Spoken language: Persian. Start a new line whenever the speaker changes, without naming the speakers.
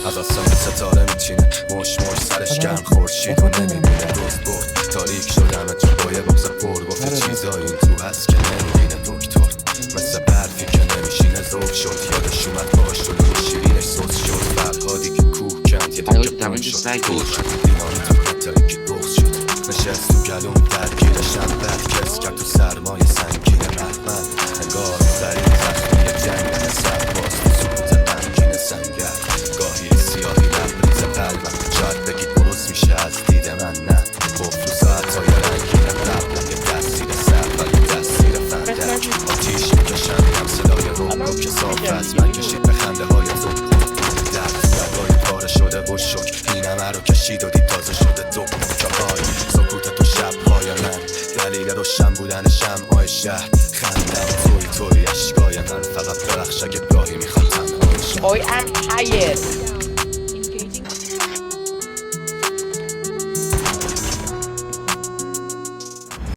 از آسمان ستاره میچینه مش سرش گرم خورشید و نمیبینه روز برد تاریک شدم تو با یه بغض پر گفته چیزایی این تو هست که نمیبینه دکتر مثل برفی که نمیشینه ذوق شد یادش اومد باش جلوی شیرینش سوز شد فرهادی که کوه کند یه دیگه پون شد گل شد دینانی تو خطایی که بغض شد نشست تو گلوم درگیرشم بد کس کرد تو سرمایه سنگین رحمت انگار سریع زخمی جنگ سرباز تو سکوت غمگین سنگر گاهی سیاهی لبریز قلبم شاید بگید بروز میشه از دید من نه قفل و ساعتهای رنگین قبلم یه دستیر سر و یه دستیر فندک آتیش میکشم همسلای رو که صاف از من کشید به خنده های تو درگاهی پاره شده و شک این همه رو کشید و دید تازه شده دو کاهای سکوت تو شبهای من دلیل روشن بودن شمعای شهر خندم توی اشکای من فقط برخش اگه گاهی میخوام تنها باشم
Boy, I'm tired.